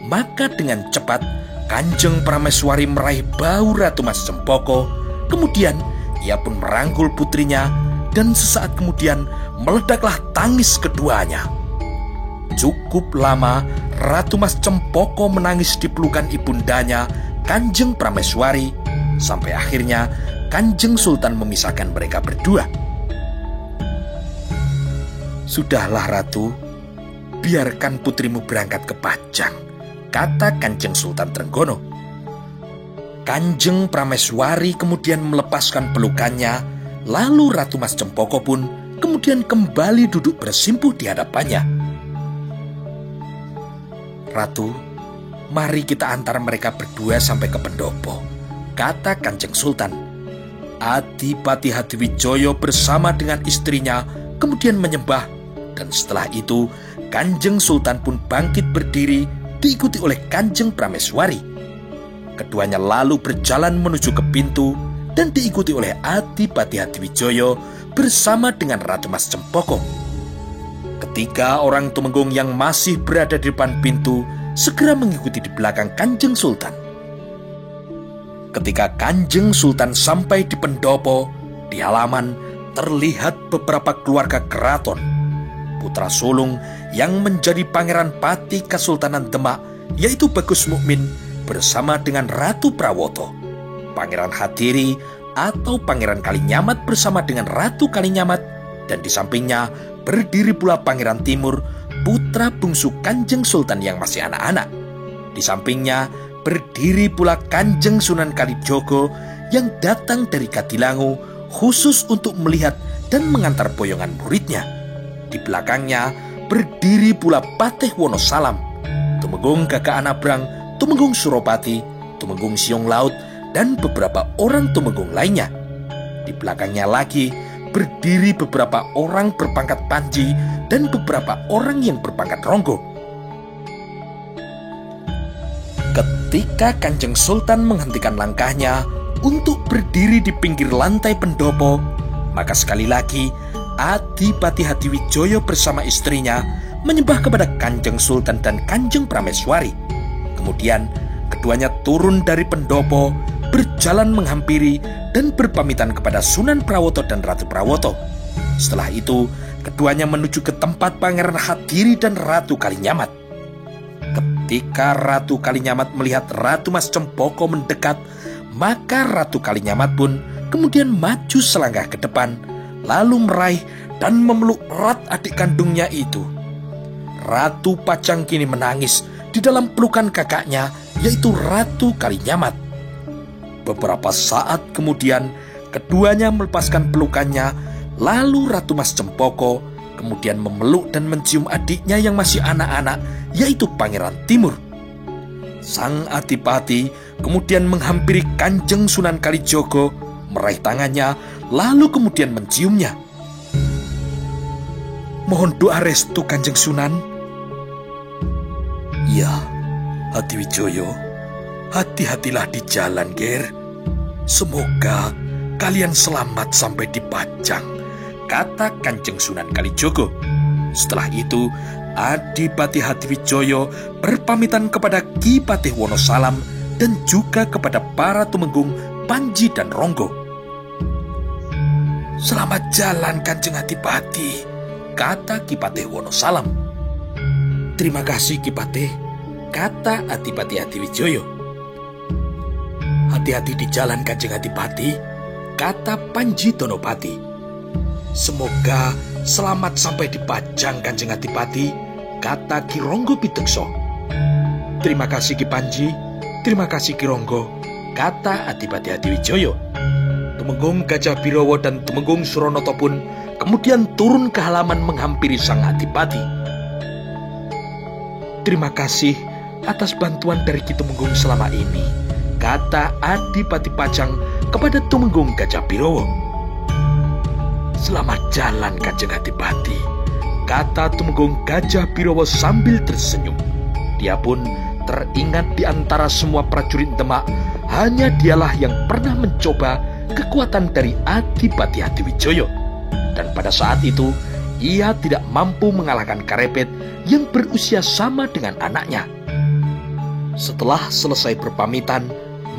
maka dengan cepat Kanjeng Prameswari meraih bahu Ratu Mas Cempoko. Kemudian ia pun merangkul putrinya dan sesaat kemudian meledaklah tangis keduanya. Cukup lama Ratu Mas Cempoko menangis di pelukan ibundanya Kanjeng Prameswari, sampai akhirnya Kanjeng Sultan memisahkan mereka berdua. "Sudahlah Ratu, biarkan putrimu berangkat ke Pajang," kata Kanjeng Sultan Trenggono. Kanjeng Prameswari kemudian melepaskan pelukannya, lalu Ratu Mas Cempoko pun kemudian kembali duduk bersimpuh di hadapannya. "Ratu, mari kita antar mereka berdua sampai ke pendopo," kata Kanjeng Sultan. Adipati Hadiwijoyo bersama dengan istrinya kemudian menyembah, dan setelah itu Kanjeng Sultan pun bangkit berdiri diikuti oleh Kanjeng Prameswari. Keduanya lalu berjalan menuju ke pintu dan diikuti oleh Adipati Hadiwijoyo bersama dengan Ratu Mas Cempoko. Ketiga orang Tumenggung yang masih berada di depan pintu segera mengikuti di belakang Kanjeng Sultan. Ketika Kanjeng Sultan sampai di pendopo, di halaman terlihat beberapa keluarga keraton. Putra sulung yang menjadi Pangeran Pati Kesultanan Demak, yaitu Bagus Mukmin bersama dengan Ratu Prawoto. Pangeran Hadiri atau Pangeran Kalinyamat bersama dengan Ratu Kalinyamat, dan di sampingnya berdiri pula Pangeran Timur, putra bungsu Kanjeng Sultan yang masih anak-anak. Di sampingnya berdiri pula Kanjeng Sunan Kalijogo yang datang dari Kadilangu khusus untuk melihat dan mengantar boyongan muridnya. Di belakangnya berdiri pula Patih Wonosalam, Tumenggung Gagak Anabrang, Tumenggung Suropati, Tumenggung Siung Laut, dan beberapa orang Tumenggung lainnya. Di belakangnya lagi berdiri beberapa orang berpangkat Panji dan beberapa orang yang berpangkat Ronggo. Ketika Kanjeng Sultan menghentikan langkahnya untuk berdiri di pinggir lantai pendopo, maka sekali lagi Adipati Hadiwijoyo bersama istrinya menyembah kepada Kanjeng Sultan dan Kanjeng Prameswari. Kemudian keduanya turun dari pendopo, berjalan menghampiri dan berpamitan kepada Sunan Prawoto dan Ratu Prawoto. Setelah itu, keduanya menuju ke tempat Pangeran Hadiri dan Ratu Kalinyamat. Ketika Ratu Kalinyamat melihat Ratu Mas Cempoko mendekat, maka Ratu Kalinyamat pun kemudian maju selangkah ke depan, lalu meraih dan memeluk erat adik kandungnya itu. Ratu Pajang kini menangis di dalam pelukan kakaknya, yaitu Ratu Kalinyamat. Beberapa saat kemudian, keduanya melepaskan pelukannya, lalu Ratu Mas Cempoko kemudian memeluk dan mencium adiknya yang masih anak-anak, yaitu Pangeran Timur. Sang Adipati kemudian menghampiri Kanjeng Sunan Kalijogo, meraih tangannya, lalu kemudian menciumnya. "Mohon doa restu Kanjeng Sunan." "Ya, Hadiwijoyo, hati-hatilah di jalan, Ger. Semoga kalian selamat sampai di Pajang," kata Kanjeng Sunan Kalijogo. Setelah itu, Adipati Hadiwijoyo berpamitan kepada Ki Patih Wonosalam dan juga kepada para tumenggung Panji dan Ronggo. "Selamat jalan, Kanjeng Adipati," kata Ki Patih Wonosalam. "Terima kasih, Ki Patih," kata Adipati Hadiwijoyo. "Hati-hati di jalan, Kanjeng Adipati," kata Panji Donopati. "Semoga selamat sampai di Pajang, Kanjeng Adipati," kata Ki Ronggo Pitekso. "Terima kasih, Ki Panji. Terima kasih, Ki Ronggo," kata Adipati Hadiwijoyo. Tumenggung Gajah Birowo dan Tumenggung Suronoto pun kemudian turun ke halaman menghampiri sang Adipati. "Terima kasih atas bantuan dari Ki Tumenggung selama ini," kata Adipati Pajang kepada Tumenggung Gajah Birowo. "Selamat jalan, Kanjeng Adipati," kata Tumenggung Gajah Birowo sambil tersenyum. Dia pun teringat di antara semua prajurit Demak, hanya dialah yang pernah mencoba kekuatan dari Adipati Hadiwijoyo. Dan pada saat itu, ia tidak mampu mengalahkan Karepet yang berusia sama dengan anaknya. Setelah selesai berpamitan,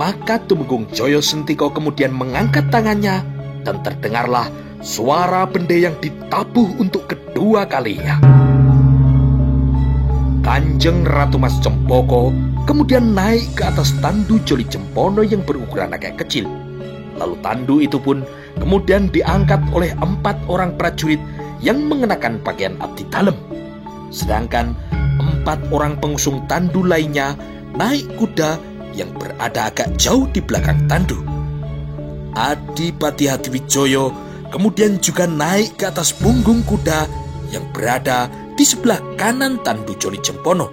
maka Tumenggung Joyo Sentiko kemudian mengangkat tangannya dan terdengarlah suara bende yang ditabuh untuk kedua kalinya. Kanjeng Ratu Mas Cempoko kemudian naik ke atas tandu Joli Jempono yang berukuran agak kecil. Lalu tandu itu pun kemudian diangkat oleh 4 orang prajurit yang mengenakan pakaian abdi dalem. Sedangkan 4 orang pengusung tandu lainnya naik kuda yang berada agak jauh di belakang tandu. Adipati Hadiwijoyo kemudian juga naik ke atas punggung kuda yang berada di sebelah kanan tandu Joli Jempono.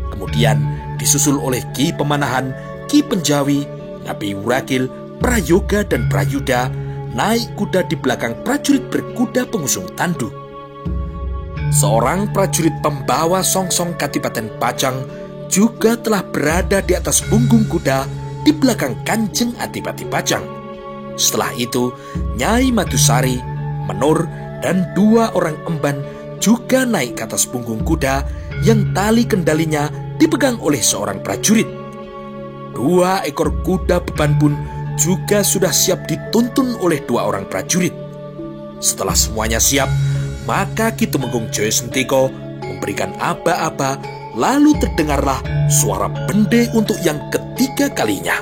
Kemudian disusul oleh Ki Pemanahan, Ki Penjawi, Ngabi Wuragil, Prayoga dan Prayuda naik kuda di belakang prajurit berkuda pengusung tandu. Seorang prajurit pembawa songsong Kadipaten Pajang juga telah berada di atas punggung kuda di belakang Kanjeng Adipati Pajang. Setelah itu, Nyai Madusari, Menur, dan 2 orang emban juga naik ke atas punggung kuda yang tali kendalinya dipegang oleh seorang prajurit. 2 ekor kuda beban pun juga sudah siap dituntun oleh 2 orang prajurit. Setelah semuanya siap, maka Ki Tumenggung Joyo Sentiko memberikan aba-aba, lalu terdengarlah suara bende untuk yang ketiga kalinya.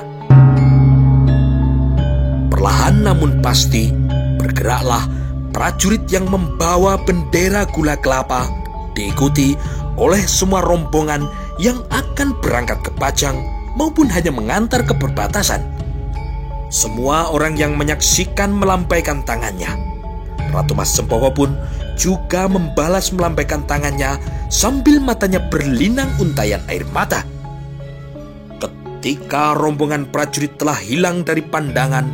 Perlahan namun pasti, bergeraklah prajurit yang membawa bendera gula kelapa, diikuti oleh semua rombongan yang akan berangkat ke Pajang maupun hanya mengantar ke perbatasan. Semua orang yang menyaksikan melampaikan tangannya. Ratu Mas Cempoko pun juga membalas melampaikan tangannya sambil matanya berlinang untayan air mata. Ketika rombongan prajurit telah hilang dari pandangan,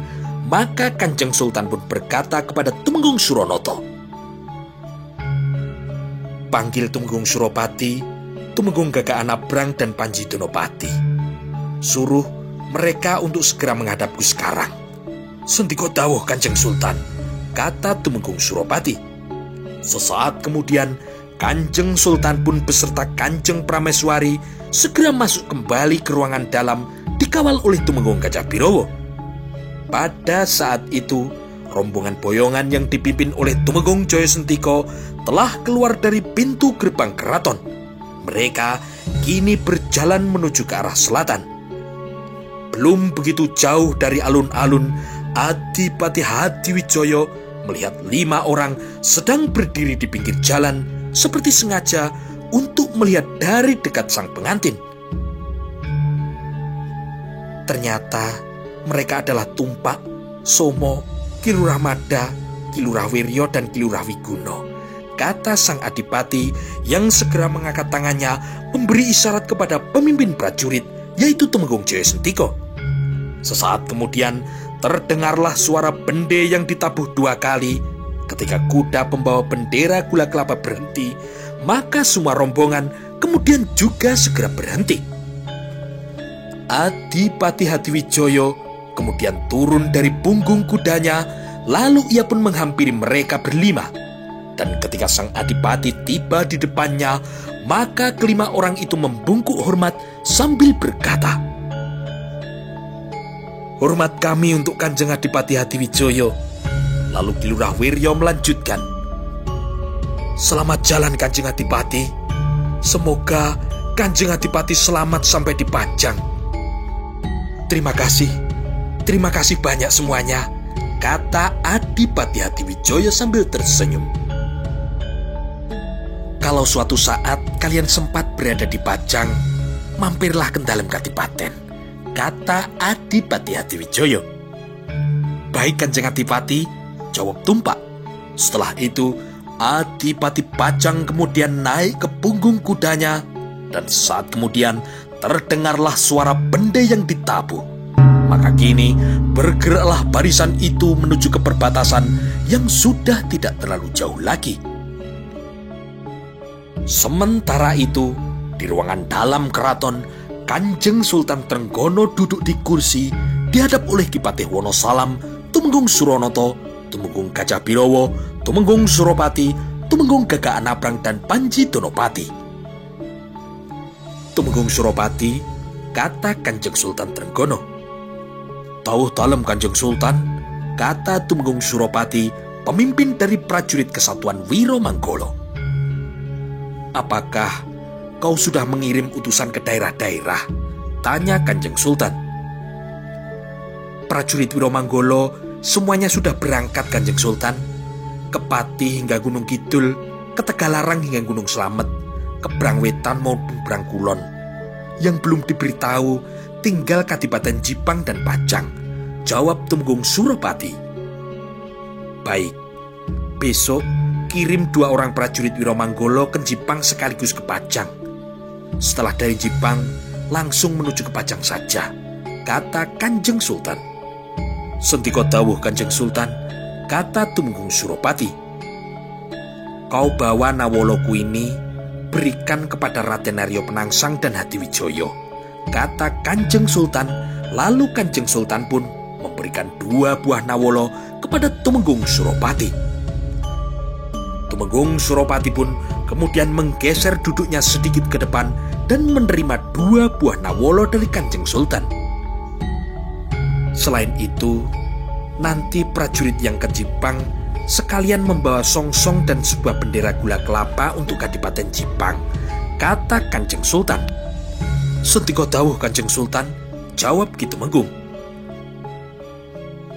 maka Kanjeng Sultan pun berkata kepada Tumenggung Suronoto, "Panggil Tumenggung Suropati, Tumenggung Gagak Anabrang, dan Panji Donopati. Suruh mereka untuk segera menghadapku sekarang." "Sentiko dawuh, Kanjeng Sultan," kata Tumenggung Suropati. Sesaat kemudian, Kanjeng Sultan pun beserta Kanjeng Prameswari segera masuk kembali ke ruangan dalam dikawal oleh Tumenggung Gajah Birowo. Pada saat itu, rombongan boyongan yang dipimpin oleh Tumenggung Joyo Sentiko telah keluar dari pintu gerbang keraton. Mereka kini berjalan menuju ke arah selatan. Belum begitu jauh dari alun-alun, Adipati Hadiwijoyo melihat 5 orang sedang berdiri di pinggir jalan, seperti sengaja untuk melihat dari dekat sang pengantin. Ternyata mereka adalah Tumpak, Somo, Ki Lurah Mada, Ki Lurah Wiryo, dan Ki Lurah Wiguno, kata sang adipati yang segera mengangkat tangannya memberi isyarat kepada pemimpin prajurit, yaitu Tumenggung Jaya Sentiko. Sesaat kemudian terdengarlah suara bende yang ditabuh 2 kali. Ketika kuda pembawa bendera gula kelapa berhenti, maka semua rombongan kemudian juga segera berhenti. Adipati Hadiwijoyo kemudian turun dari punggung kudanya, lalu ia pun menghampiri mereka berlima. Dan ketika sang adipati tiba di depannya, maka kelima orang itu membungkuk hormat sambil berkata, "Hormat kami untuk Kanjeng Adipati Hadiwijoyo." Lalu Ki Lurah Wiryo melanjutkan, "Selamat jalan Kanjeng Adipati. Semoga Kanjeng Adipati selamat sampai di Pajang." Terima kasih banyak semuanya," kata Adipati Hadiwijoyo sambil tersenyum. "Kalau suatu saat kalian sempat berada di Pajang, mampirlah ke dalam Kadipaten," kata Adipati Hadiwijoyo. "Baik Kanjeng Adipati," jawab Tumpak. Setelah itu Adipati Pajang kemudian naik ke punggung kudanya, dan saat kemudian terdengarlah suara bende yang ditabuh. Maka kini bergeraklah barisan itu menuju ke perbatasan yang sudah tidak terlalu jauh lagi. Sementara itu, di ruangan dalam keraton, Kanjeng Sultan Trenggono duduk di kursi dihadap oleh Ki Patih Wonosalam, Tumenggung Suronoto, Tumenggung Gajah Birowo, Tumenggung Suropati, Tumenggung Gagak Anabrang, dan Panji Donopati. "Tumenggung Suropati," kata Kanjeng Sultan Trenggono. "Tauh dalem Kanjeng Sultan," kata Tumenggung Suropati, pemimpin dari prajurit Kesatuan Wiromanggolo. "Apakah kau sudah mengirim utusan ke daerah-daerah?" tanya Kanjeng Sultan. "Prajurit Wiromanggolo semuanya sudah berangkat Kanjeng Sultan. Ke Pati hingga Gunung Kidul, ke Tegalarang hingga Gunung Slamet, ke Brangwetan maupun Brangkulon. Yang belum diberitahu tinggal Kadipaten Jipang dan Pajang," jawab Tumenggung Suropati. "Baik, besok kirim 2 orang prajurit Wiromanggolo ke Jipang sekaligus ke Pajang. Setelah dari Jipang langsung menuju ke Pajang saja," kata Kanjeng Sultan. "Sentiko dawuh Kanjeng Sultan," kata Tumenggung Suropati. "Kau bawa Nawoloku ini berikan kepada Raden Aryo Penangsang dan Hadiwijoyo," kata Kanjeng Sultan. Lalu Kanjeng Sultan pun memberikan 2 buah Nawolo kepada Tumenggung Suropati. Tumenggung Suropati pun kemudian menggeser duduknya sedikit ke depan dan menerima 2 buah Nawolo dari Kanjeng Sultan. Selain itu, nanti prajurit yang ke Jipang sekalian membawa songsong dan sebuah bendera gula kelapa untuk Kadipaten Jipang, kata Kanjeng Sultan. "Sentiko dawuh Kanjeng Sultan," jawab Ki Tumenggung.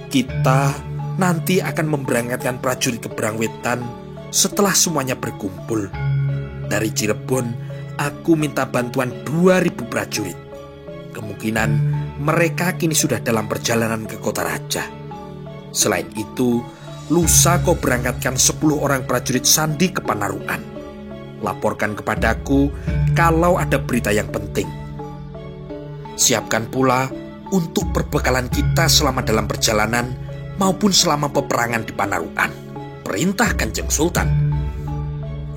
"Kita nanti akan memberangkatkan prajurit ke Brangwetan setelah semuanya berkumpul. Dari Cirebon, aku minta bantuan 2.000 prajurit. Kemungkinan mereka kini sudah dalam perjalanan ke Kota Raja. Selain itu, lusa kau berangkatkan 10 orang prajurit sandi ke Panarukan. Laporkan kepadaku kalau ada berita yang penting. Siapkan pula untuk perbekalan kita selama dalam perjalanan maupun selama peperangan di Panarukan," perintah Kanjeng Sultan.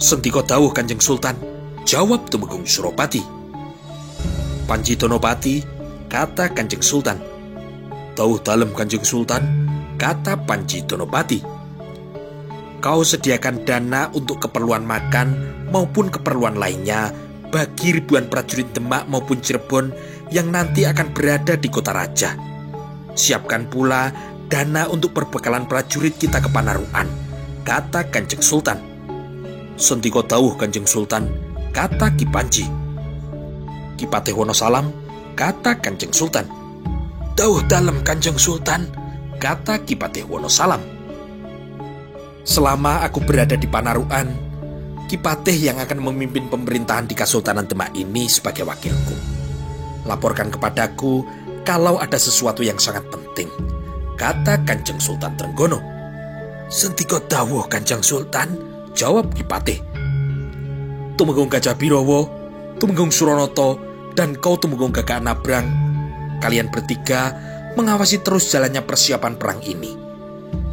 "Sentiko dawuh Kanjeng Sultan," jawab Tumenggung Suropati. "Panji Donopati," kata Kanjeng Sultan. "Dawuh dalem Kanjeng Sultan," kata Panji Donopati. "Kau sediakan dana untuk keperluan makan maupun keperluan lainnya bagi ribuan prajurit Demak maupun Cirebon yang nanti akan berada di Kota Raja. Siapkan pula dana untuk perbekalan prajurit kita ke Panarukan," kata Kanjeng Sultan. "Sentiko dawuh Kanjeng Sultan," kata Ki Panji. Ki Patih Wonosalam, kata Kanjeng Sultan. Dawuh dalem Kanjeng Sultan, kata Ki Patih Wonosalam. Selama aku berada di Panarukan, Ki Patih yang akan memimpin pemerintahan di Kasultanan Demak ini sebagai wakilku. Laporkan kepadaku kalau ada sesuatu yang sangat penting, kata Kanjeng Sultan Trenggono. Sentiko dawuh Kanjeng Sultan, jawab Ki Patih. Tumenggung Gajah Birowo, Tumenggung Suronoto, dan kau Tumenggung Gagak Nabrang, kalian bertiga mengawasi terus jalannya persiapan perang ini.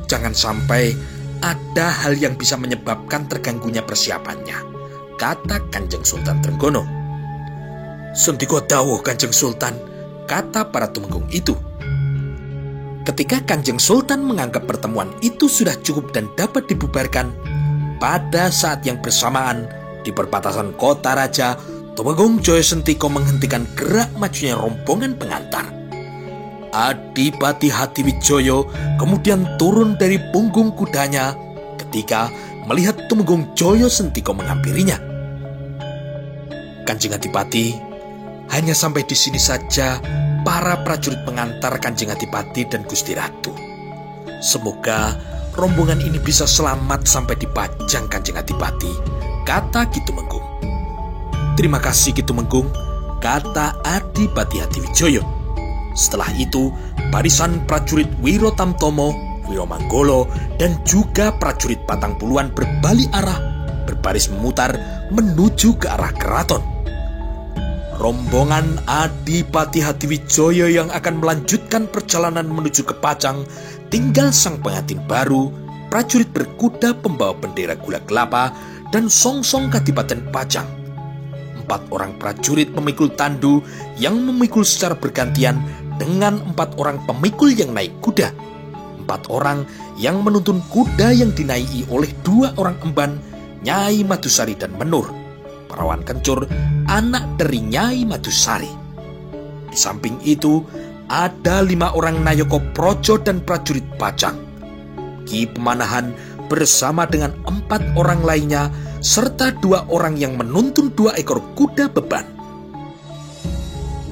Jangan sampai ada hal yang bisa menyebabkan terganggunya persiapannya, kata Kanjeng Sultan Trenggono. Sentiko dawuh Kanjeng Sultan, kata para tumenggung itu. Ketika Kanjeng Sultan menganggap pertemuan itu sudah cukup dan dapat dibubarkan, pada saat yang bersamaan di perbatasan kota raja, Tumenggung Jaya Sentiko menghentikan gerak majunya rombongan pengantar. Adipati Hadiwijoyo kemudian turun dari punggung kudanya ketika melihat Tumenggung Jaya Sentiko menghampirinya. Kanjeng Adipati, hanya sampai di sini saja para prajurit pengantar Kanjeng Adipati dan Gusti Ratu. Semoga rombongan ini bisa selamat sampai di Pajang Kanjeng Adipati, kata Ki Tumenggung. Terima kasih Ki Tumenggung, kata Adipati Hadiwijoyo. Setelah itu, barisan prajurit Wiro Tamtomo, Wiro Manggolo, dan juga prajurit Patang Puluhan berbalik arah, berbaris memutar menuju ke arah keraton. Rombongan Adipati Hadiwijoyo yang akan melanjutkan perjalanan menuju ke Pajang tinggal sang pengantin baru, prajurit berkuda pembawa bendera gula kelapa, dan songsong Kadipaten Pajang. 4 orang prajurit pemikul tandu yang memikul secara bergantian dengan 4 orang pemikul yang naik kuda. 4 orang yang menuntun kuda yang dinaiki oleh 2 orang emban, Nyai Madusari dan Menur, Parawan Kencur, anak dari Nyai Madusari. Di samping itu, ada 5 orang Nayoko Projo dan prajurit Pajang. Ki Pemanahan bersama dengan 4 orang lainnya, serta 2 orang yang menuntun 2 ekor kuda beban.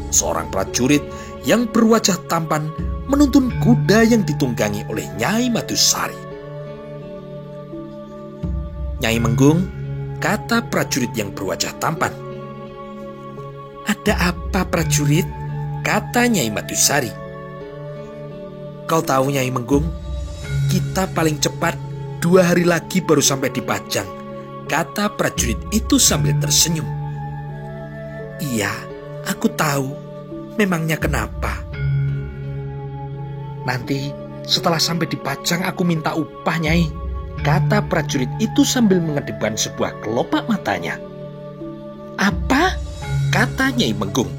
Seorang prajurit yang berwajah tampan menuntun kuda yang ditunggangi oleh Nyai Madusari. Nyai Menggung, kata prajurit yang berwajah tampan. Ada apa prajurit? Kata Nyai Madusari. Kau tahu Nyai Menggung, kita paling cepat 2 hari lagi baru sampai di Pajang, kata prajurit itu sambil tersenyum. Iya, aku tahu. Memangnya kenapa? Nanti setelah sampai di Pajang aku minta upah Nyai, kata prajurit itu sambil mengedipkan sebuah kelopak matanya. Apa? Kata Nyai Menggung.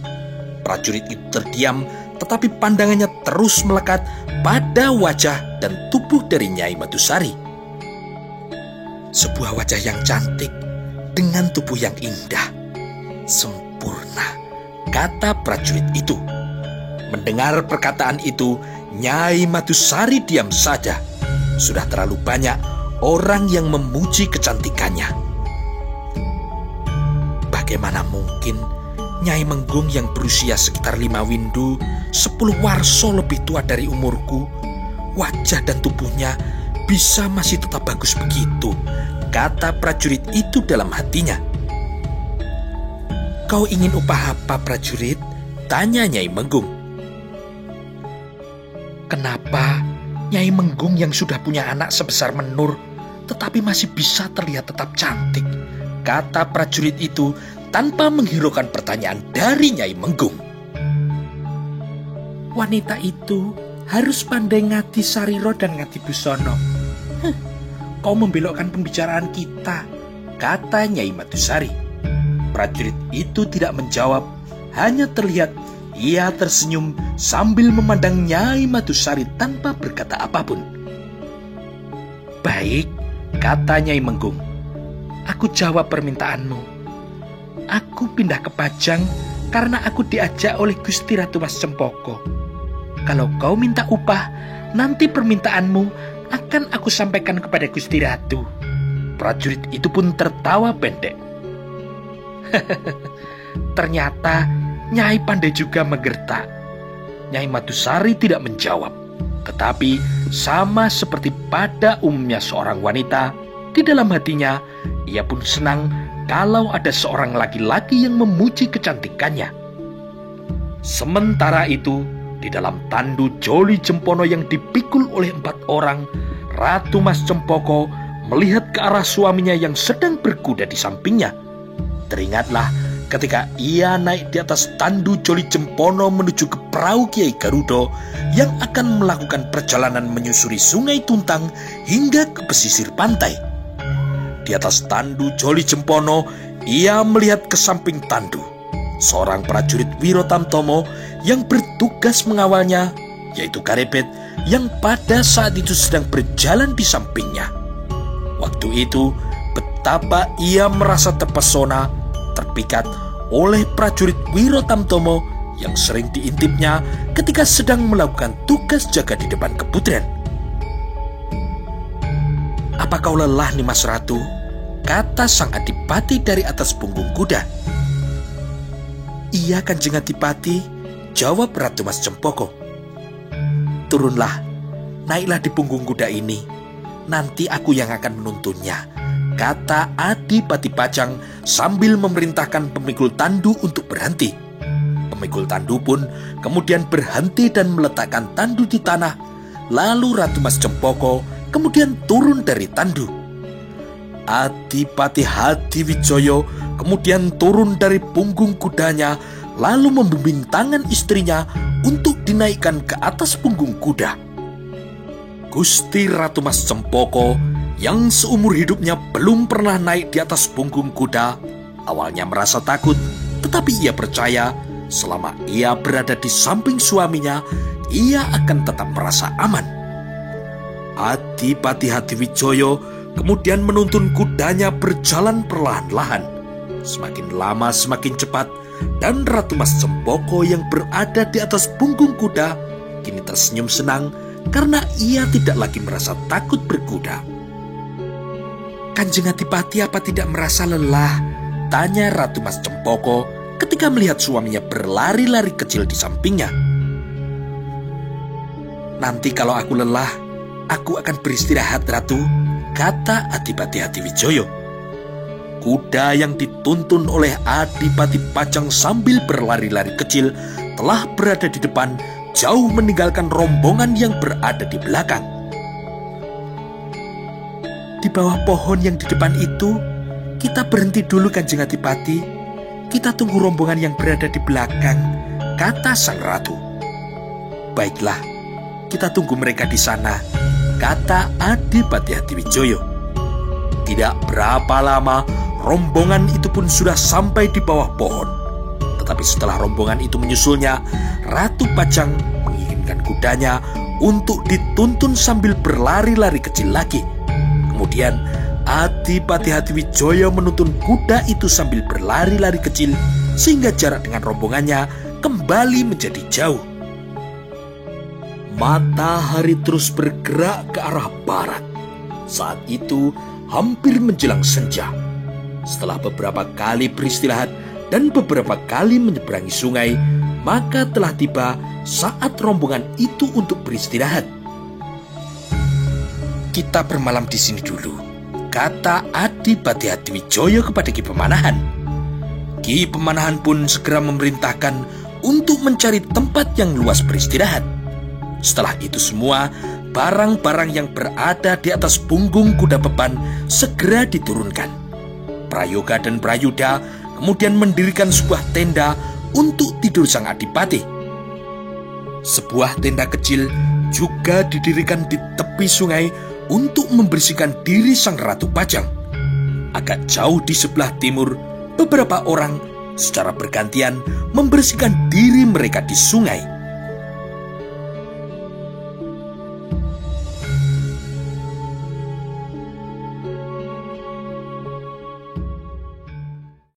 Prajurit itu terdiam, tetapi pandangannya terus melekat pada wajah dan tubuh dari Nyai Madusari. Sebuah wajah yang cantik dengan tubuh yang indah, sempurna, kata prajurit itu. Mendengar perkataan itu, Nyai Madusari diam saja. Sudah terlalu banyak orang yang memuji kecantikannya. Bagaimana mungkin Nyai Menggung yang berusia sekitar 5 windu, 10 warso lebih tua dari umurku, wajah dan tubuhnya bisa masih tetap bagus begitu, kata prajurit itu dalam hatinya. Kau ingin upah apa prajurit? Tanya Nyai Menggung. Kenapa Nyai Menggung yang sudah punya anak sebesar Menur tetapi masih bisa terlihat tetap cantik? Kata prajurit itu tanpa menghiraukan pertanyaan dari Nyai Menggung. Wanita itu harus pandai ngati sariro dan ngati busono. Kau membelokkan pembicaraan kita, kata Nyai Madusari. Prajurit itu tidak menjawab, hanya terlihat ia tersenyum sambil memandang Nyai Madusari tanpa berkata apapun. Baik, kata Nyai Menggung. Aku jawab permintaanmu. Aku pindah ke Pajang karena aku diajak oleh Gusti Ratu Mas Cempoko. Kalau kau minta upah, nanti permintaanmu akan aku sampaikan kepada Gusti Ratu. Prajurit itu pun tertawa pendek. Ternyata Nyai pandai juga menggertak. Nyai Madusari tidak menjawab, tetapi sama seperti pada umumnya seorang wanita, di dalam hatinya ia pun senang kalau ada seorang laki-laki yang memuji kecantikannya. Sementara itu, di dalam tandu Joli Jempono yang dipikul oleh 4 orang, Ratu Mas Cempoko melihat ke arah suaminya yang sedang berkuda di sampingnya. Teringatlah ketika ia naik di atas tandu Joli Jempono menuju ke perahu Kiai Garuda yang akan melakukan perjalanan menyusuri Sungai Tuntang hingga ke pesisir pantai. Di atas tandu Joli Jempono, ia melihat ke samping tandu seorang prajurit Wiro Tamtomo yang bertugas mengawalnya, yaitu Karebet, yang pada saat itu sedang berjalan di sampingnya. Waktu itu, betapa ia merasa terpesona, terpikat oleh prajurit Wiro Tamtomo yang sering diintipnya ketika sedang melakukan tugas jaga di depan keputren. "Apa kau lelah nih Mas Ratu?" kata sang adipati dari atas punggung kuda. "Iya Kanjeng Adipati," jawab Ratu Mas Cempoko. "Turunlah, naiklah di punggung kuda ini. Nanti aku yang akan menuntunnya," kata Adipati Pajang sambil memerintahkan pemikul tandu untuk berhenti. Pemikul tandu pun kemudian berhenti dan meletakkan tandu di tanah. Lalu Ratu Mas Cempoko kemudian turun dari tandu. Adipati Hadiwijoyo kemudian turun dari punggung kudanya, lalu membimbing tangan istrinya untuk dinaikkan ke atas punggung kuda. Gusti Ratu Mas Cempoko yang seumur hidupnya belum pernah naik di atas punggung kuda, awalnya merasa takut, tetapi ia percaya selama ia berada di samping suaminya, ia akan tetap merasa aman. Adipati Hadiwijoyo kemudian menuntun kudanya berjalan perlahan-lahan. Semakin lama semakin cepat, dan Ratu Mas Cempoko yang berada di atas punggung kuda kini tersenyum senang karena ia tidak lagi merasa takut berkuda. "Kanjeng Adipati apa tidak merasa lelah?" tanya Ratu Mas Cempoko ketika melihat suaminya berlari-lari kecil di sampingnya. "Nanti kalau aku lelah, aku akan beristirahat Ratu," kata Adipati Hadiwijoyo. Kuda yang dituntun oleh Adipati Pajang sambil berlari-lari kecil telah berada di depan, jauh meninggalkan rombongan yang berada di belakang. "Di bawah pohon yang di depan itu, kita berhenti dulu Kanjeng Adipati. Kita tunggu rombongan yang berada di belakang," kata sang ratu. "Baiklah, kita tunggu mereka di sana," kata Adipati Hadiwijoyo. Tidak berapa lama, rombongan itu pun sudah sampai di bawah pohon. Tetapi setelah rombongan itu menyusulnya, Ratu Pajang menginginkan kudanya untuk dituntun sambil berlari-lari kecil lagi. Kemudian Adipati Hadiwijoyo menuntun kuda itu sambil berlari-lari kecil sehingga jarak dengan rombongannya kembali menjadi jauh. Matahari terus bergerak ke arah barat. Saat itu hampir menjelang senja. Setelah beberapa kali beristirahat dan beberapa kali menyeberangi sungai, maka telah tiba saat rombongan itu untuk beristirahat. "Kita bermalam di sini dulu," kata Adipati Hadiwijoyo kepada Ki Pemanahan. Ki Pemanahan pun segera memerintahkan untuk mencari tempat yang luas beristirahat. Setelah itu semua, barang-barang yang berada di atas punggung kuda beban segera diturunkan. Prayoga dan Prayuda kemudian mendirikan sebuah tenda untuk tidur sang adipati. Sebuah tenda kecil juga didirikan di tepi sungai untuk membersihkan diri sang Ratu Pajang. Agak jauh di sebelah timur, beberapa orang secara bergantian membersihkan diri mereka di sungai.